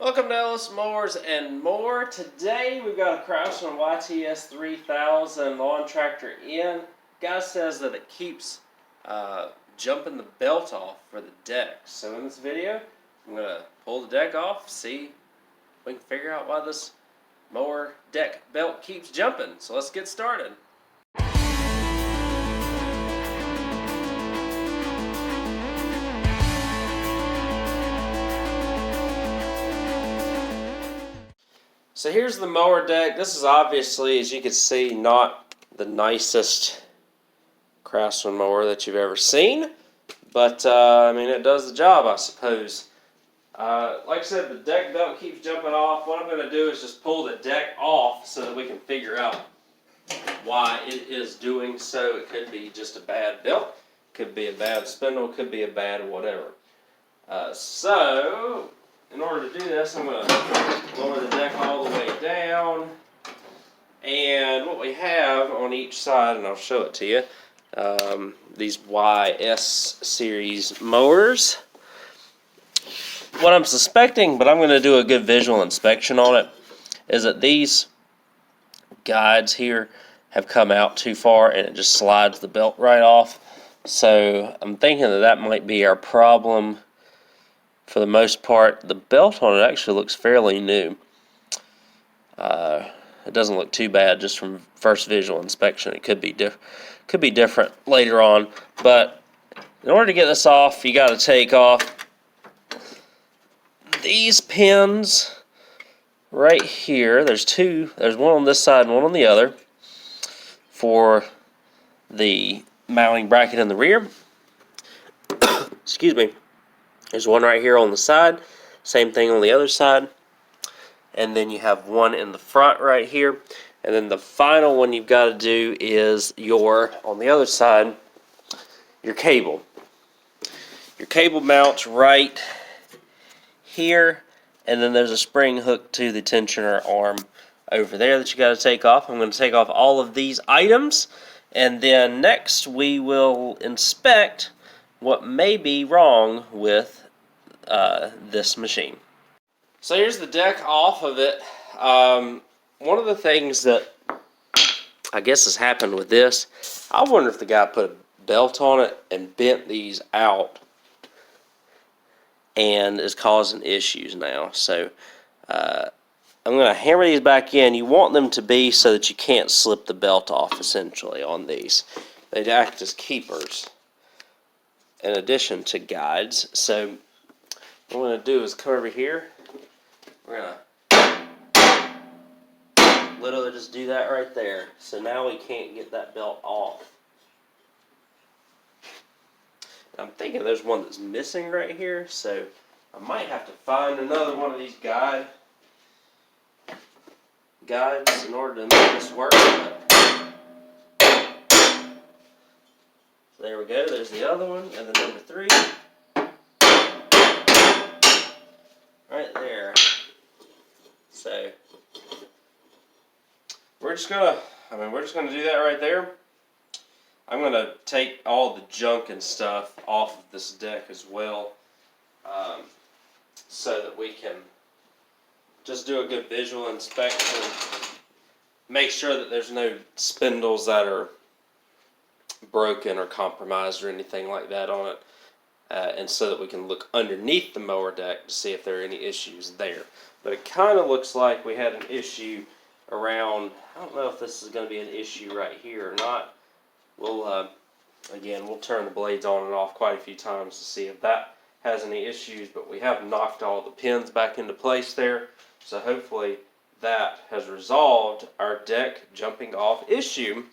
Welcome to Ellis Mowers and More. Today we've got a Craftsman YTS3000 lawn tractor in. Guy says that it keeps jumping the belt off for the deck. So in this video, I'm going to pull the deck off, see if we can figure out why this mower deck belt keeps jumping. So let's get started. So here's the mower deck. This is obviously, as you can see, not the nicest Craftsman mower that you've ever seen. But, I mean, it does the job, I suppose. Like I said, the deck belt keeps jumping off. What I'm going to do is just pull the deck off so that we can figure out why it is doing so. It could be just a bad belt. Could be a bad spindle. Could be a bad whatever. So, in order to do this, I'm going to lower the deck all the way down. And what we have on each side, and I'll show it to you, these YS series mowers. What I'm suspecting, but I'm going to do a good visual inspection on it, is that these guides here have come out too far and it just slides the belt right off. So I'm thinking that that might be our problem. For the most part, the belt on it actually looks fairly new. It doesn't look too bad just from first visual inspection. It could be different later on. But in order to get this off, you got to take off these pins right here. There's two. There's one on this side and one on the other for the mounting bracket in the rear. Excuse me. There's one right here on the side, same thing on the other side, and then you have one in the front right here, and then the final one you've got to do is on the other side, your cable. Your cable mounts right here, and then there's a spring hook to the tensioner arm over there that you got to take off. I'm going to take off all of these items, and then next we will inspect what may be wrong with this machine. So here's the deck off of it. One of the things that I guess has happened with this, I wonder if the guy put a belt on it and bent these out and is causing issues now. So I'm going to hammer these back in. You want them to be so that you can't slip the belt off essentially on these. They act as keepers in addition to guides. So what I'm going to do is come over here. We're going to literally just do that right there. So now we can't get that belt off. I'm thinking there's one that's missing right here, so I might have to find another one of these guides in order to make this work. So there we go, there's the other one, and then number 3. Right there. So we're just gonna do that right there. I'm gonna take all the junk and stuff off of this deck as well, so that we can just do a good visual inspection. Make sure that there's no spindles that are broken or compromised or anything like that on it. And so that we can look underneath the mower deck to see if there are any issues there. But it kind of looks like we had an issue around, I don't know if this is going to be an issue right here or not. We'll, again, we'll turn the blades on and off quite a few times to see if that has any issues, but we have knocked all the pins back into place there. So hopefully that has resolved our deck jumping off issue.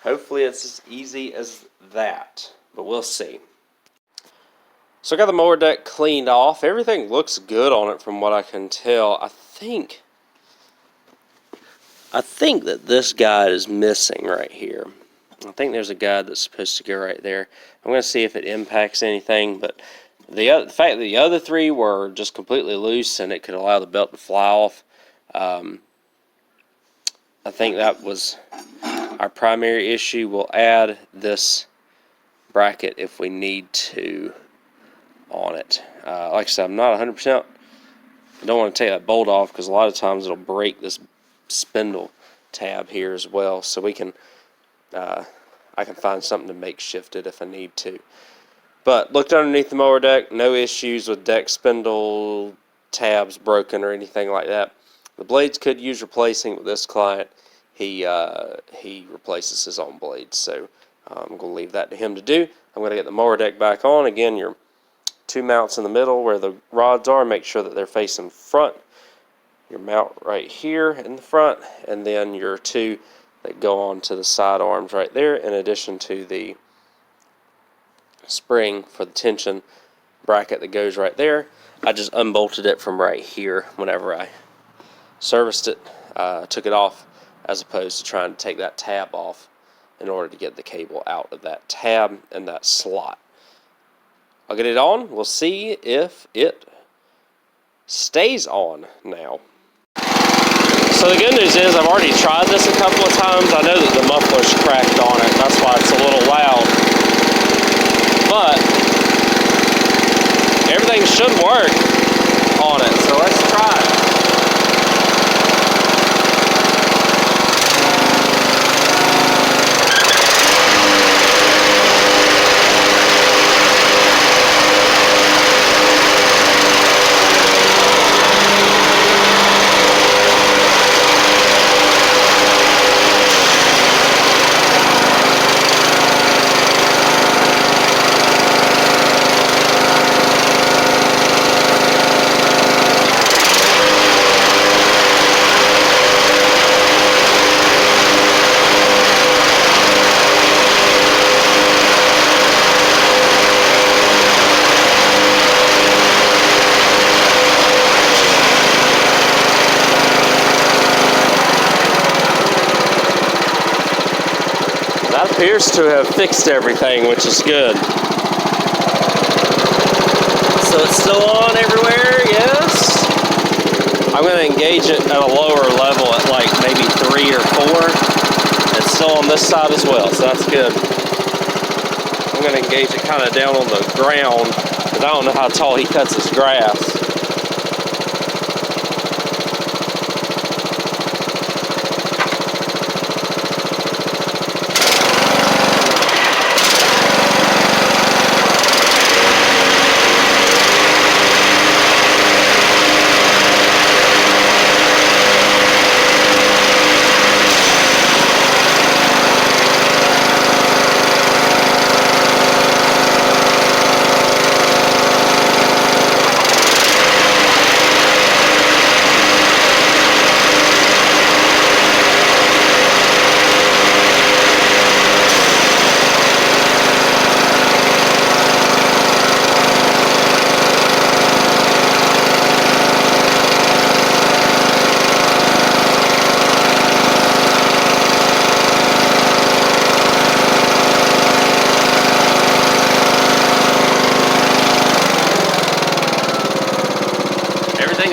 Hopefully it's as easy as that, but we'll see. So I got the mower deck cleaned off. Everything looks good on it from what I can tell. I think that this guide is missing right here. I think there's a guide that's supposed to go right there. I'm going to see if it impacts anything, but the fact that the other 3 were just completely loose and it could allow the belt to fly off, I think that was our primary issue. We'll add this bracket if we need to on it. Like I said, I'm not 100% You don't want to take that bolt off because a lot of times it'll break this spindle tab here as well. So we can, I can find something to makeshift it if I need to. But looked underneath the mower deck, no issues with deck spindle tabs broken or anything like that. The blades could use replacing with this client. He replaces his own blades, so I'm going to leave that to him to do. I'm going to get the mower deck back on. Again, your 2 mounts in the middle where the rods are, make sure that they're facing front. Your mount right here in the front, and then your 2 that go on to the side arms right there, in addition to the spring for the tension bracket that goes right there. I just unbolted it from right here whenever I serviced it, took it off, as opposed to trying to take that tab off in order to get the cable out of that tab and that slot. I'll get it on. We'll see if it stays on now. So the good news is I've already tried this a couple of times. I know that the muffler's cracked on it. That's why it's a little loud. But everything should work on it. So let's try it. Appears to have fixed everything, which is good. So it's still on everywhere, yes. I'm going to engage it at a lower level at like maybe 3 or 4. It's still on this side as well, so that's good. I'm going to engage it kind of down on the ground because I don't know how tall he cuts his grass.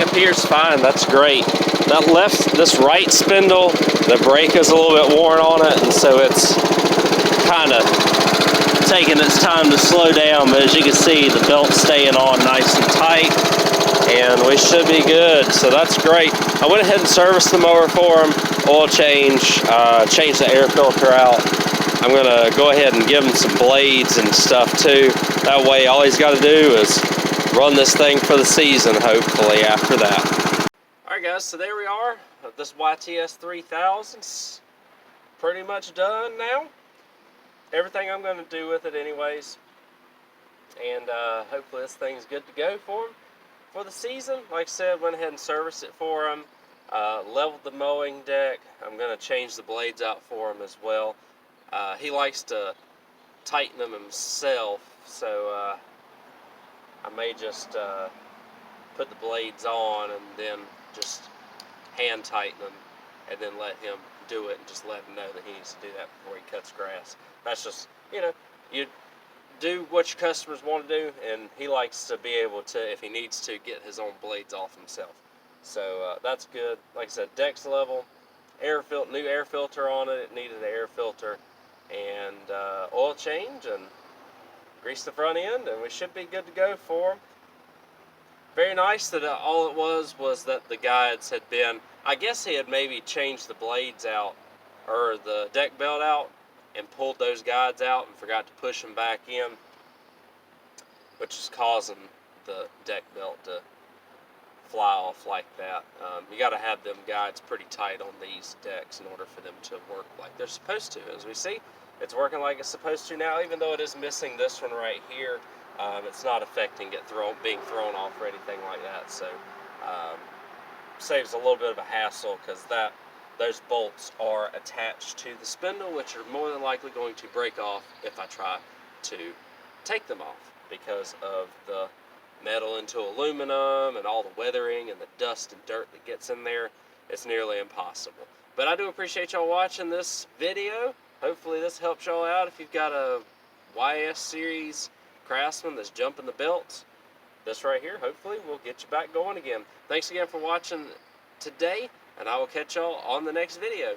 Appears fine. That's great. This right spindle, the brake is a little bit worn on it, and so it's kind of taking its time to slow down, but as you can see, the belt's staying on nice and tight, and we should be good. So that's great. I went ahead and serviced the mower for him, oil change, changed the air filter out. I'm going to go ahead and give him some blades and stuff too. That way all he's got to do is run this thing for the season, hopefully, after that. Alright guys, so there we are. This YTS3000's pretty much done now. Everything I'm going to do with it anyways. And hopefully this thing's good to go for him for the season. Like I said, went ahead and serviced it for him. Leveled the mowing deck. I'm going to change the blades out for him as well. He likes to tighten them himself, so I may just put the blades on and then just hand tighten them and then let him do it and just let him know that he needs to do that before he cuts grass. That's just, you know, you do what your customers want to do, and he likes to be able to, if he needs to, get his own blades off himself. So that's good. Like I said, deck's level, new air filter on it. It needed an air filter and oil change and grease the front end, and we should be good to go for him. Very nice that all it was that the guides had been, I guess he had maybe changed the blades out or the deck belt out and pulled those guides out and forgot to push them back in, which is causing the deck belt to fly off like that. You got to have them guides pretty tight on these decks in order for them to work like they're supposed to. As we see, it's working like it's supposed to now, even though it is missing this one right here. It's not affecting it being thrown off or anything like that. So saves a little bit of a hassle because those bolts are attached to the spindle, which are more than likely going to break off if I try to take them off because of the metal into aluminum and all the weathering and the dust and dirt that gets in there. It's nearly impossible. But I do appreciate y'all watching this video. Hopefully this helps y'all out if you've got a YS series Craftsman that's jumping the belts. This right here hopefully will get you back going again. Thanks again for watching today, and I will catch y'all on the next video.